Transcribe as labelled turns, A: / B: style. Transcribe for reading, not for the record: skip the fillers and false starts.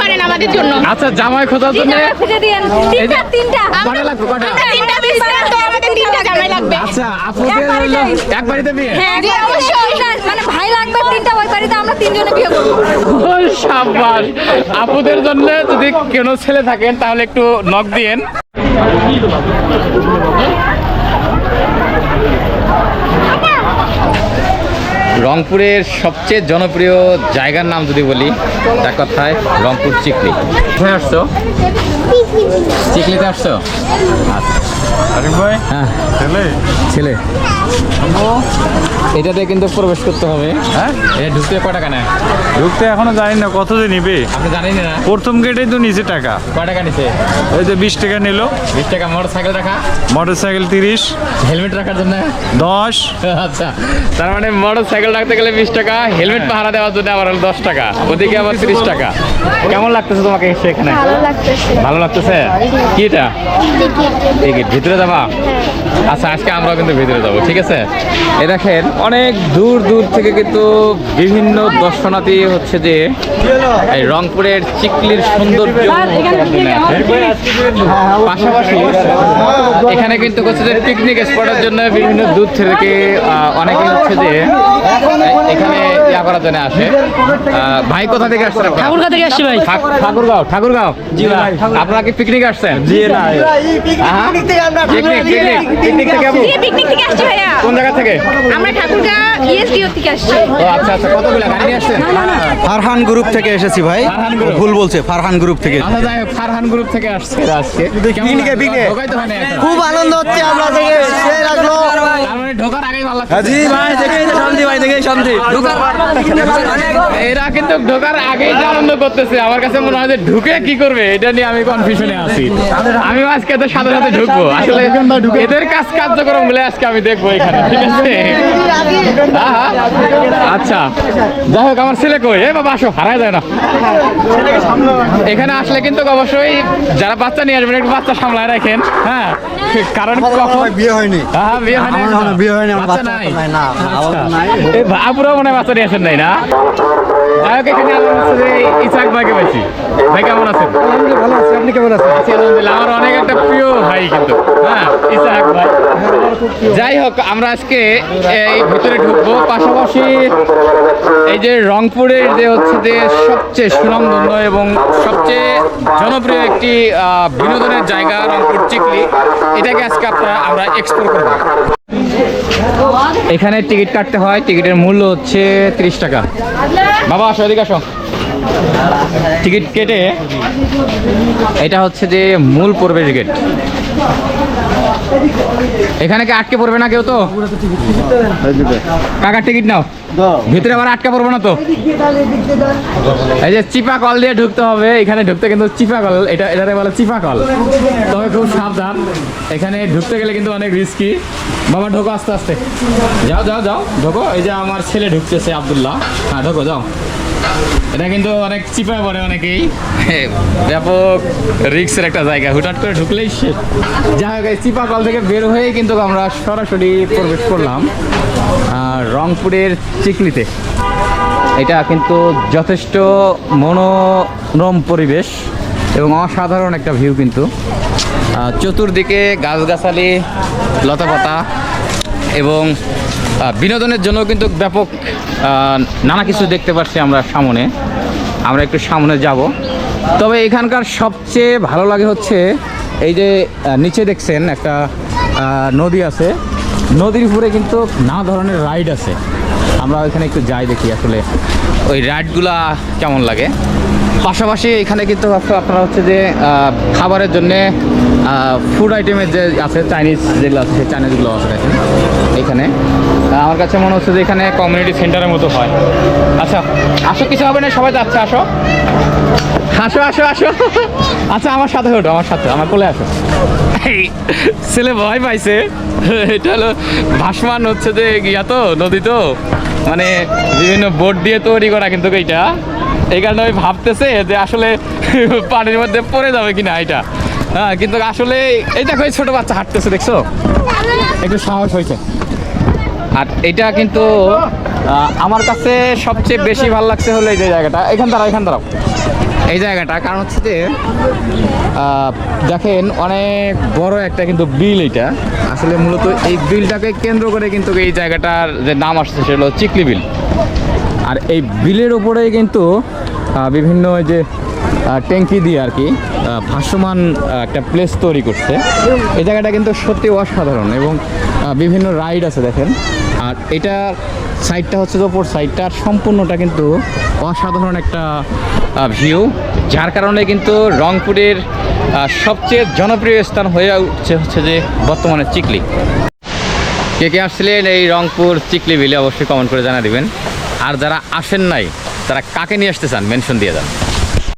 A: পারেন আমাদের জন্য।
B: আচ্ছা জামাই খোঁজার জন্য
C: খুঁজে দিয়েন তিনটা
B: কটা লাগবে কটা?
A: আমরা 3টা পিস তো আমাদের 3টা জামাই লাগবে।
B: আচ্ছা আপুদের হলো এক বাড়িতে বিয়ে?
C: হ্যাঁ
A: জি, অবশ্যই।
C: মানে ভাই লাগবে 3টা, ওই বাড়িতে আমরা 3 জনে বিয়ে করব।
B: ওই শাবাশ। আপুদের জন্য যদি কোনো ছেলে থাকেন তাহলে একটু নক দিয়েন। রংপুরের সবচেয়ে জনপ্রিয় জায়গার নাম যদি বলি এক কথায় রংপুর চিকলি। কোথায় আসছো? চিকলিতে আসছো?
D: আরিফ ভাই,
B: হ্যাঁ
D: ছেলে
B: ছেলে এটাতে কিন্তু প্রবেশ করতে হবে।
D: হ্যাঁ
B: এটা ঢুকতে কয় টাকা নেয়
D: ঢুকতে এখনো জানি না কত যে নিবে।
B: আপনি জানেন না?
D: প্রথম গেটেই তো নিচে টাকা,
B: কয় টাকা নিছে?
D: এই যে 20 টাকা নিল।
B: 20 টাকা মোটর সাইকেল রাখা,
D: মোটর সাইকেল 30,
B: হেলমেট রাখার জন্য
D: 10।
B: আচ্ছা, তার মানে মোটর সাইকেল রাখতে গেলে 20 টাকা, হেলমেট পাহারা দেওয়ার জন্য আবার হলো 10 টাকা, ওদিকে আবার 30 টাকা। কেমন লাগতেছে তোমাকে এসে এখানে?
C: ভালো লাগতেছে।
B: ভালো লাগতেছে? কি এটা? টিকিট। ভিতরে যাবা? আচ্ছা আজকে আমরাও কিন্তু ভিতরে যাবো, ঠিক আছে? এ দেখেন অনেক দূর দূর থেকে কিন্তু বিভিন্ন দর্শনার্থী হচ্ছে যে এই রংপুরের চিকলির সৌন্দর্য পাশাপাশি এখানে কিন্তু হচ্ছে যে পিকনিক স্পটের জন্য বিভিন্ন দূর থেকে অনেকে হচ্ছে যে এখানে ইয়া করার জন্য আসে। ভাই কোথা থেকে আসছেন?
E: ঠাকুরগাঁও থেকে আসছি ভাই।
B: ঠাকুরগাঁও? ঠাকুরগাঁও জি ভাই। আপনারা কি পিকনিক আসছেন? জি না, পিকনিক থেকে আপু?
A: জি, পিকনিক থেকে আসছি ভাইয়া।
B: কোন জায়গা থেকে?
A: আমরা ঠাকুরগাঁও ইএসডিও থেকে আসছি।
B: ও আচ্ছা আচ্ছা, কতগুলো গাড়ি নিয়ে আসছেন?
F: ফারহান গ্রুপ থেকে এসেছি ভাই।
B: ফারহান গ্রুপ?
F: ভুল বলছে, ফারহান গ্রুপ থেকে।
B: আচ্ছা যাই হোক, ফারহান গ্রুপ থেকে আসছে আজকে। কেমন লাগলো? ঢোকাই তো হয় না এখনো।
F: খুব আনন্দ হচ্ছে আমরা থেকে, সেই লাগলো।
B: তার মানে ঢোকার আগেই ভালো লাগছে।
F: জি ভাই, দেখেই তো শান্তি ভাই, দেখেই শান্তি।
B: এরা কিন্তু ঢোকার আগেই যে আনন্দ করতেছে, আমার কাছে মনে হয় যে ঢুকে কি করবে এটা নিয়ে আমি কনফিউশনে আছি। আমি আজকে তো সাথে সাথে ঢুকবো, আসলে এদের কাজ কার্যক্রম বলে আজকে আমি দেখবো এখানে, ঠিক আছে? হ্যাঁ, আচ্ছা যাই হোক, আমার ছেলে কই? এ বাবা আসো, হারায় যায় না। এখানে আসলে কিন্তু অবশ্যই যারা বাচ্চা নিয়ে আসবেন একটু বাচ্চা সামলায় রাখেন, হ্যাঁ, কারণ কখন
F: বিয়ে হয়নি।
B: হ্যাঁ বিয়ে হয়নি,
F: বিয়ে হয়নি, আমার
B: বাচ্চা
F: বাচ্চা
B: নাই।
F: নাই, না,
B: আচ্ছা। এই আপুরা মনে হয় বাচ্চা নিয়ে আসেন নাই না? যাই হোক, এখানে আমার হচ্ছে যে ইসাক ভাইকে পাইছি। ভাই কেমন আছেন?
F: ভালো আছি, আপনি কেমন আছেন?
B: আছি আলহামদুলিল্লাহ। আমার অনেক একটা প্রিয় ভাই কিন্তু, হ্যাঁ, ইসাক ভাই। যাই হোক, আমরা আজকে এই ভিতরে ঢুকবো, পাশাপাশি এই যে রংপুরের যে হচ্ছে যে সবচেয়ে সুনামধন্য এবং সবচেয়ে জনপ্রিয় একটি বিনোদনের জায়গা রংপুর চিকলি, এটাকে আজকে আমরা এক্সপ্লোর করবো। এখানে টিকিট কাটতে হয়, টিকিটের মূল্য হচ্ছে 30 টাকা। বাবা আসো, এদিকে আসো। টিকিট কেটে এটা হচ্ছে যে মূল প্রবেশ গেট। এখানে কি আটকে পড়বে না কেউ? তো কাকার টিকিট নাও, ভিতরে আবার আটকা পড়বে না তো? এই যে চিপা কল দিয়ে ঢুকতে হবে এখানে। ঢুকতে কিন্তু চিপা কল, এটাতে বলে চিপা কল, তবে খুব সাবধান। এখানে ঢুকতে গেলে কিন্তু অনেক রিস্কি। বাবা ঢোকো আস্তে আস্তে, যাও যাও যাও ঢোকো। এই যে আমার ছেলে ঢুকতেছে আব্দুল্লাহ, হ্যাঁ ঢোকো যাও। এটা কিন্তু অনেক চিপা পড়ে অনেকেই, ব্যাপক রিস্কের একটা জায়গা, হুটহাট করে ঢুকলেই শেষ। যাই হোক, এই চিপা কল থেকে বের হয়েই কিন্তু আমরা সরাসরি প্রবেশ করলাম রংপুরের চিকলিতে। এটা কিন্তু যথেষ্ট মনোরম পরিবেশ এবং অসাধারণ একটা ভিউ কিন্তু। চতুর্দিকে গাছগাছালি, লতাপাতা এবং বিনোদনের জন্য কিন্তু ব্যাপক নানা কিছু দেখতে পাচ্ছি আমরা সামনে। আমরা একটু সামনে যাব। তবে এখানকার সবচেয়ে ভালো লাগে হচ্ছে এই যে নিচে দেখছেন একটা নদী আছে, নদীর উপরে কিন্তু নানা ধরনের রাইড আছে। আমরা ওইখানে একটু যাই, দেখি আসলে ওই রাইডগুলা কেমন লাগে। পাশাপাশি এখানে কিন্তু আপনারা হচ্ছে যে খাবারের জন্যে ফুড আইটেমের যে আছে, চাইনিজ যেগুলো আছে সেই চাইনিজগুলো আছে দেখেন এখানে। আমার কাছে মনে হচ্ছে যে এখানে কমিউনিটি সেন্টারের মতো হয়। আচ্ছা আসো, কিছু হবে না, সবাই যাচ্ছে, আসো আসো আসো আসো। আচ্ছা আমার সাথে ওঠো, আমার সাথে, আমার কোলে আসো। এই ছেলে ভয় পাইছে। এটা হলো ভাসমান হচ্ছে যে ইয়া তো নদী, তো মানে বিভিন্ন বোট দিয়ে তৈরি করা কিন্তু এইটা। এই কারণে ওই ভাবতেছে যে আসলে পানির মধ্যে পড়ে যাবে কিনা এটা। হ্যাঁ, কিন্তু আসলে এই দেখো এই ছোট বাচ্চা হাঁটতেছে, দেখছো, একটু সাহস হয়েছে। আর এটা কিন্তু আমার কাছে সবচেয়ে বেশি ভালো লাগছে হলো এই যে জায়গাটা। এখান দাঁড়াও, এখান দাঁড়াও। এই জায়গাটা, কারণ হচ্ছে যে দেখেন অনেক বড় একটা কিন্তু বিল, এটা আসলে মূলত এই বিলটাকে কেন্দ্র করে কিন্তু এই জায়গাটার যে নাম আসছে সেটা হলো চিকলি বিল। আর এই বিলের উপরে কিন্তু বিভিন্ন ওই যে ট্যাঙ্কি দিয়ে আর কি ভাসমান একটা প্লেস তৈরি করছে। এই জায়গাটা কিন্তু সত্যি অসাধারণ এবং বিভিন্ন রাইড আছে দেখেন। আর এটা সাইডটা হচ্ছে যে ওপর সাইডটার সম্পূর্ণটা কিন্তু অসাধারণ একটা ভিউ, যার কারণে কিন্তু রংপুরের সবচেয়ে জনপ্রিয় স্থান হয়ে উঠছে হচ্ছে যে বর্তমানে চিকলি। কে কে আসছিলেন এই রংপুর চিকলি বিলে অবশ্যই কমেন্ট করে জানা দিবেন। আর যারা আসেন নাই তারা কাকে নিয়ে আসতে চান মেনশন দিয়ে দেন।